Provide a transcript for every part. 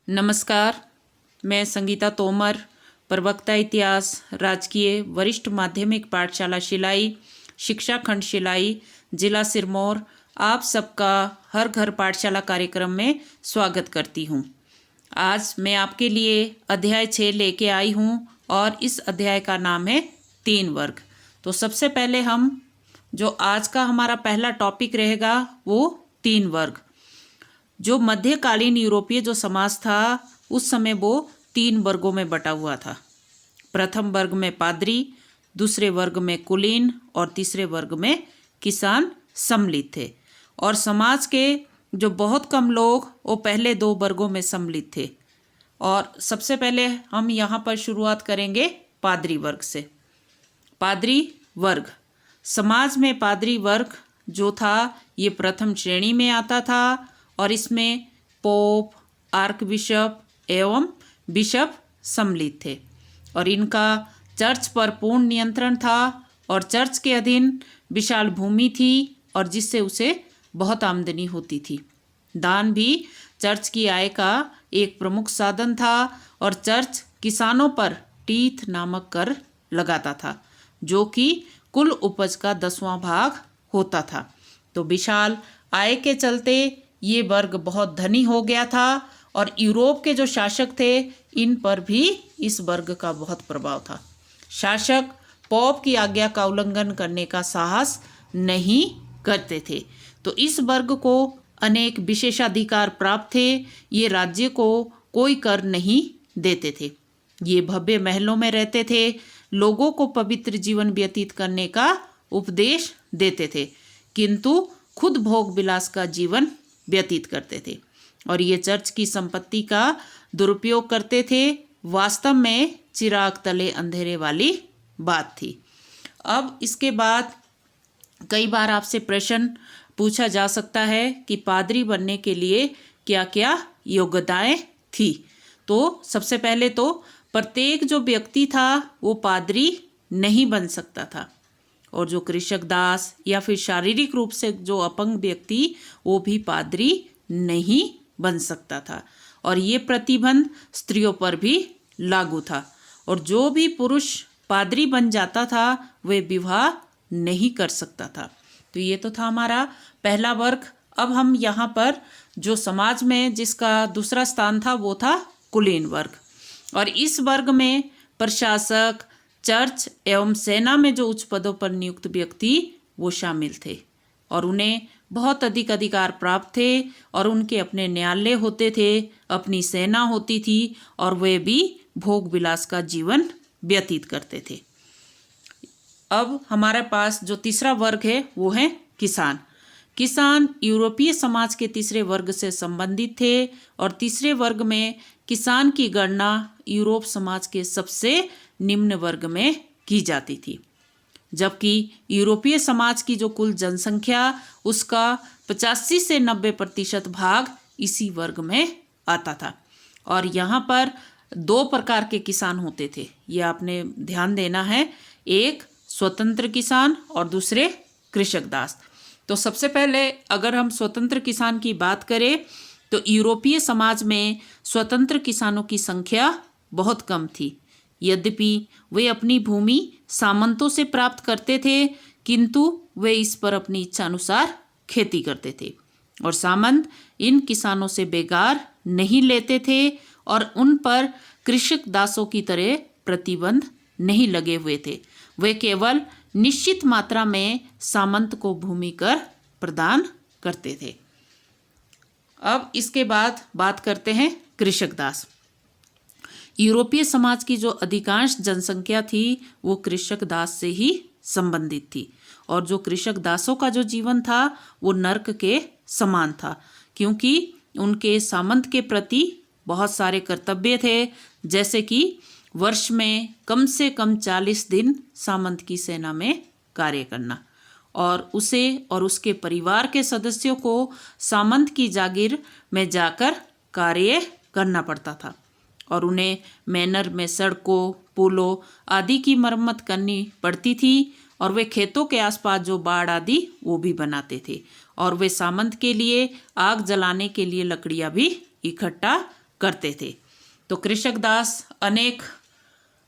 नमस्कार, मैं संगीता तोमर, प्रवक्ता इतिहास, राजकीय वरिष्ठ माध्यमिक पाठशाला शिलाई, शिक्षा खंड शिलाई, जिला सिरमौर, आप सबका हर घर पाठशाला कार्यक्रम में स्वागत करती हूँ। आज मैं आपके लिए अध्याय 6 लेके आई हूँ और इस अध्याय का नाम है 3 वर्ग। तो सबसे पहले हम जो आज का हमारा पहला टॉपिक रहेगा वो 3 वर्ग। जो मध्यकालीन यूरोपीय जो समाज था उस समय वो 3 वर्गों में बटा हुआ था। प्रथम वर्ग में पादरी, दूसरे वर्ग में कुलीन और तीसरे वर्ग में किसान सम्मिलित थे। और समाज के जो बहुत कम लोग वो पहले 2 वर्गों में सम्मिलित थे। और सबसे पहले हम यहाँ पर शुरुआत करेंगे पादरी वर्ग से। पादरी वर्ग, समाज में पादरी वर्ग जो था ये प्रथम श्रेणी में आता था और इसमें पोप, आर्क बिशप एवं बिशप सम्मिलित थे और इनका चर्च पर पूर्ण नियंत्रण था और चर्च के अधीन विशाल भूमि थी और जिससे उसे बहुत आमदनी होती थी। दान भी चर्च की आय का एक प्रमुख साधन था और चर्च किसानों पर टीथ नामक कर लगाता था जो कि कुल उपज का 10वां भाग होता था। तो विशाल आय के चलते ये वर्ग बहुत धनी हो गया था और यूरोप के जो शासक थे इन पर भी इस वर्ग का बहुत प्रभाव था। शासक पोप की आज्ञा का उल्लंघन करने का साहस नहीं करते थे। तो इस वर्ग को अनेक विशेषाधिकार प्राप्त थे। ये राज्य को कोई कर नहीं देते थे। ये भव्य महलों में रहते थे, लोगों को पवित्र जीवन व्यतीत करने का उपदेश देते थे किंतु खुद भोग विलास का जीवन व्यतीत करते थे और ये चर्च की संपत्ति का दुरुपयोग करते थे। वास्तव में चिराग तले अंधेरे वाली बात थी। अब इसके बाद कई बार आपसे प्रश्न पूछा जा सकता है कि पादरी बनने के लिए क्या क्या योग्यताएं थी। तो सबसे पहले तो प्रत्येक जो व्यक्ति था वो पादरी नहीं बन सकता था और जो कृषक दास या फिर शारीरिक रूप से जो अपंग व्यक्ति वो भी पादरी नहीं बन सकता था और ये प्रतिबंध स्त्रियों पर भी लागू था और जो भी पुरुष पादरी बन जाता था वह विवाह नहीं कर सकता था। तो ये तो था हमारा पहला वर्ग। अब हम यहाँ पर जो समाज में जिसका दूसरा स्थान था वो था कुलीन वर्ग और इस वर्ग में प्रशासक, चर्च एवं सेना में जो उच्च पदों पर नियुक्त व्यक्ति वो शामिल थे और उन्हें बहुत अधिक अधिकार प्राप्त थे और उनके अपने न्यायालय होते थे, अपनी सेना होती थी और वे भी भोग विलास का जीवन व्यतीत करते थे। अब हमारे पास जो तीसरा वर्ग है वो है किसान। किसान यूरोपीय समाज के तीसरे वर्ग से संबंधित थे और तीसरे वर्ग में किसान की गणना यूरोप समाज के सबसे निम्न वर्ग में की जाती थी, जबकि यूरोपीय समाज की जो कुल जनसंख्या उसका 85 से 90% भाग इसी वर्ग में आता था। और यहाँ पर 2 प्रकार के किसान होते थे, ये आपने ध्यान देना है, एक स्वतंत्र किसान और दूसरे कृषक दास। तो सबसे पहले अगर हम स्वतंत्र किसान की बात करें तो यूरोपीय समाज में स्वतंत्र किसानों की संख्या बहुत कम थी। यद्यपि वे अपनी भूमि सामंतों से प्राप्त करते थे किंतु वे इस पर अपनी इच्छा अनुसार खेती करते थे और सामंत इन किसानों से बेगार नहीं लेते थे और उन पर कृषक दासों की तरह प्रतिबंध नहीं लगे हुए थे। वे केवल निश्चित मात्रा में सामंत को भूमि कर प्रदान करते थे। अब इसके बाद बात करते हैं कृषक दास। यूरोपीय समाज की जो अधिकांश जनसंख्या थी वो कृषक दास से ही संबंधित थी और जो कृषक दासों का जो जीवन था वो नर्क के समान था क्योंकि उनके सामंत के प्रति बहुत सारे कर्तव्य थे, जैसे कि वर्ष में कम से कम 40 दिन सामंत की सेना में कार्य करना और उसे और उसके परिवार के सदस्यों को सामंत की जागीर में जाकर कार्य करना पड़ता था और उन्हें मैनर में सड़कों, पुलों आदि की मरम्मत करनी पड़ती थी और वे खेतों के आसपास जो बाड़ आदि वो भी बनाते थे और वे सामंत के लिए आग जलाने के लिए लकड़ियाँ भी इकट्ठा करते थे। तो कृषक दास अनेक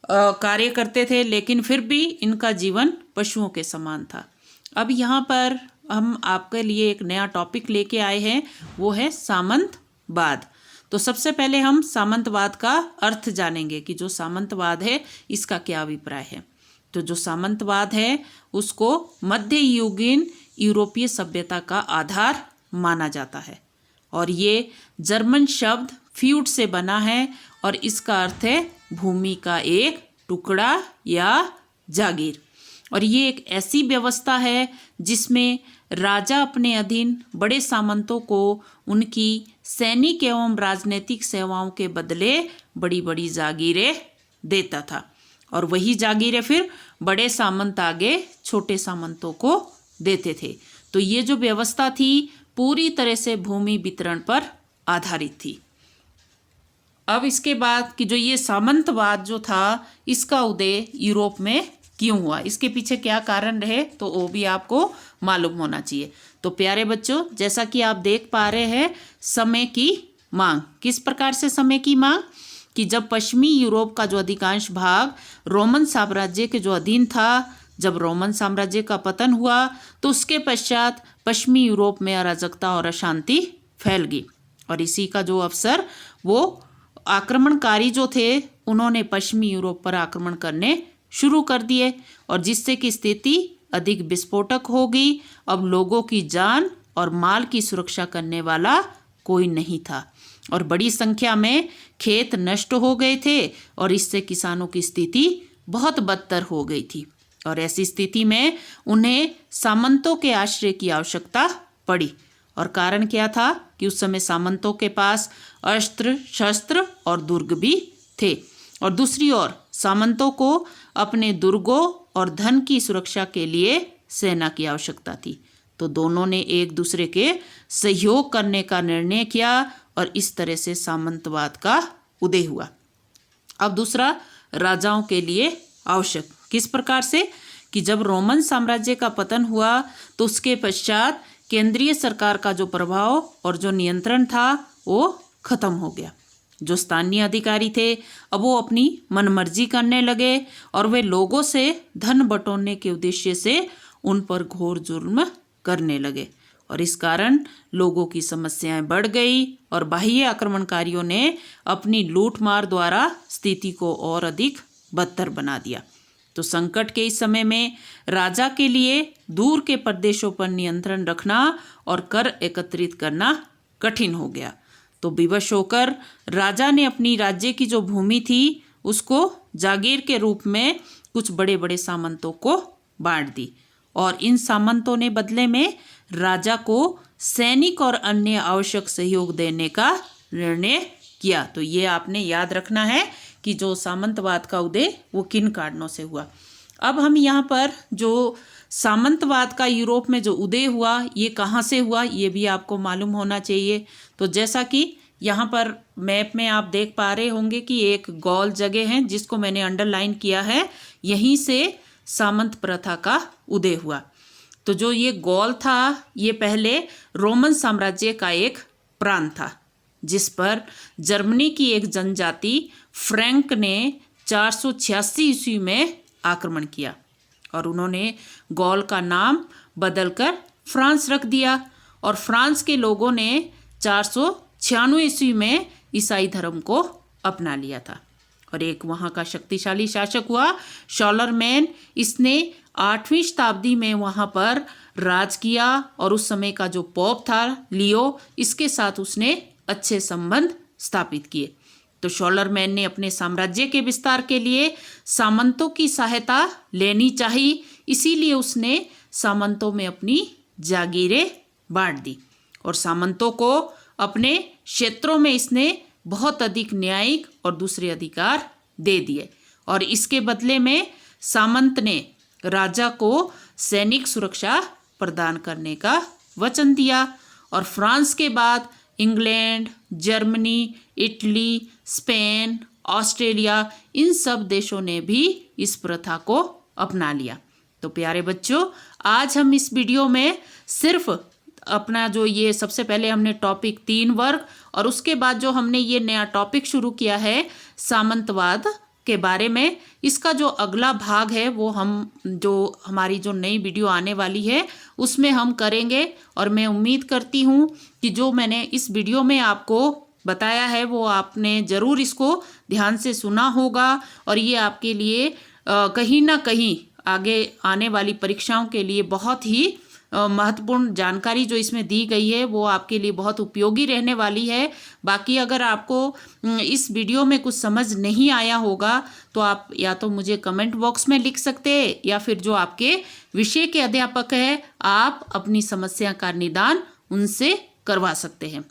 कार्य करते थे, लेकिन फिर भी इनका जीवन पशुओं के समान था। अब यहाँ पर हम आपके लिए एक नया टॉपिक लेके आए हैं, वो है सामंतवाद। तो सबसे पहले हम सामंतवाद का अर्थ जानेंगे कि जो सामंतवाद है इसका क्या अभिप्राय है। तो जो सामंतवाद है उसको मध्ययुगीन यूरोपीय सभ्यता का आधार माना जाता है, और ये जर्मन शब्द फ्यूड से बना है, और इसका अर्थ है भूमि का एक टुकड़ा या जागीर। और ये एक ऐसी व्यवस्था है जिसमें राजा अपने अधीन बड़े सामंतों को उनकी सैनिक एवं राजनीतिक सेवाओं के बदले बड़ी बड़ी जागीरें देता था, और वही जागीरें फिर बड़े सामंत आगे छोटे सामंतों को देते थे। तो ये जो व्यवस्था थी पूरी तरह से भूमि वितरण पर आधारित थी। अब इसके बाद कि जो ये सामंतवाद जो था इसका उदय यूरोप में क्यों हुआ, इसके पीछे क्या कारण रहे, तो वो भी आपको मालूम होना चाहिए। तो प्यारे बच्चों, जैसा कि आप देख पा रहे हैं, समय की मांग। किस प्रकार से समय की मांग, कि जब पश्चिमी यूरोप का जो अधिकांश भाग रोमन साम्राज्य के जो अधीन था, जब रोमन साम्राज्य का पतन हुआ तो उसके पश्चात पश्चिमी यूरोप में अराजकता और अशांति फैल गई, और इसी का जो अवसर वो आक्रमणकारी जो थे उन्होंने पश्चिमी यूरोप पर आक्रमण करने शुरू कर दिए, और जिससे कि स्थिति अधिक विस्फोटक हो गई। अब लोगों की जान और माल की सुरक्षा करने वाला कोई नहीं था, और बड़ी संख्या में खेत नष्ट हो गए थे, और इससे किसानों की स्थिति बहुत बदतर हो गई थी। और ऐसी स्थिति में उन्हें सामंतों के आश्रय की आवश्यकता पड़ी। और कारण क्या था कि उस समय सामंतों के पास अस्त्र शस्त्र और दुर्ग भी थे, और दूसरी ओर सामंतों को अपने दुर्गों और धन की सुरक्षा के लिए सेना की आवश्यकता थी। तो दोनों ने एक दूसरे के सहयोग करने का निर्णय किया, और इस तरह से सामंतवाद का उदय हुआ। अब दूसरा, राजाओं के लिए आवश्यक। किस प्रकार से, कि जब रोमन साम्राज्य का पतन हुआ तो उसके पश्चात केंद्रीय सरकार का जो प्रभाव और जो नियंत्रण था वो खत्म हो गया। जो स्थानीय अधिकारी थे अब वो अपनी मनमर्जी करने लगे, और वे लोगों से धन बटोरने के उद्देश्य से उन पर घोर जुर्म करने लगे, और इस कारण लोगों की समस्याएं बढ़ गई, और बाह्य आक्रमणकारियों ने अपनी लूटमार द्वारा स्थिति को और अधिक बदतर बना दिया। तो संकट के इस समय में राजा के लिए दूर के प्रदेशों पर नियंत्रण रखना और कर एकत्रित करना कठिन हो गया। तो विवश होकर राजा ने अपनी राज्य की जो भूमि थी उसको जागीर के रूप में कुछ बड़े बड़े सामंतों को बांट दी, और इन सामंतों ने बदले में राजा को सैनिक और अन्य आवश्यक सहयोग देने का निर्णय किया। तो ये आपने याद रखना है कि जो सामंतवाद का उदय वो किन कारणों से हुआ। अब हम यहाँ पर जो सामंतवाद का यूरोप में जो उदय हुआ ये कहाँ से हुआ ये भी आपको मालूम होना चाहिए। तो जैसा कि यहाँ पर मैप में आप देख पा रहे होंगे कि एक गौल जगह है जिसको मैंने अंडरलाइन किया है, यहीं से सामंत प्रथा का उदय हुआ। तो जो ये गौल था ये पहले रोमन साम्राज्य का एक प्रांत था, जिस पर जर्मनी की एक जनजाति फ्रैंक ने 486 ईस्वी में आक्रमण किया, और उन्होंने गौल का नाम बदलकर फ्रांस रख दिया, और फ्रांस के लोगों ने 496 ईस्वी में ईसाई धर्म को अपना लिया था। और एक वहाँ का शक्तिशाली शासक हुआ शॉलरमैन। इसने 8वीं शताब्दी में वहाँ पर राज किया, और उस समय का जो पोप था लियो, इसके साथ उसने अच्छे संबंध स्थापित किए। तो शॉलरमैन ने अपने साम्राज्य के विस्तार के लिए सामंतों की सहायता लेनी चाहिए, इसीलिए उसने सामंतों में अपनी जागीरें बांट दी, और सामंतों को अपने क्षेत्रों में इसने बहुत अधिक न्यायिक और दूसरे अधिकार दे दिए, और इसके बदले में सामंत ने राजा को सैनिक सुरक्षा प्रदान करने का वचन दिया। और फ्रांस के बाद England, Germany, Italy, Spain, Australia, इन सब देशों ने भी इस प्रथा को अपना लिया। तो प्यारे बच्चों, आज हम इस वीडियो में सिर्फ अपना जो ये सबसे पहले हमने टॉपिक 3 वर्ग और उसके बाद जो हमने ये नया टॉपिक शुरू किया है सामंतवाद के बारे में, इसका जो अगला भाग है वो हम जो हमारी जो नई वीडियो आने वाली है उसमें हम करेंगे। और मैं उम्मीद करती हूँ कि जो मैंने इस वीडियो में आपको बताया है वो आपने ज़रूर इसको ध्यान से सुना होगा और ये आपके लिए कहीं ना कहीं आगे आने वाली परीक्षाओं के लिए बहुत ही महत्वपूर्ण जानकारी जो इसमें दी गई है वो आपके लिए बहुत उपयोगी रहने वाली है। बाकी अगर आपको इस वीडियो में कुछ समझ नहीं आया होगा तो आप या तो मुझे कमेंट बॉक्स में लिख सकते हैं या फिर जो आपके विषय के अध्यापक हैं आप अपनी समस्या का निदान उनसे करवा सकते हैं।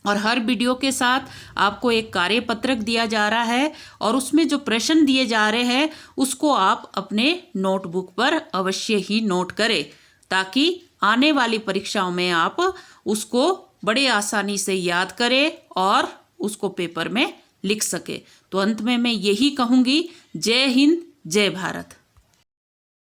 और हर वीडियो के साथ आपको एक कार्यपत्रक दिया जा रहा है और उसमें जो प्रश्न दिए जा रहे हैं उसको आप अपने नोटबुक पर अवश्य ही नोट करें ताकि आने वाली परीक्षाओं में आप उसको बड़े आसानी से याद करें और उसको पेपर में लिख सके। तो अंत में मैं यही कहूँगी, जय हिंद, जय भारत।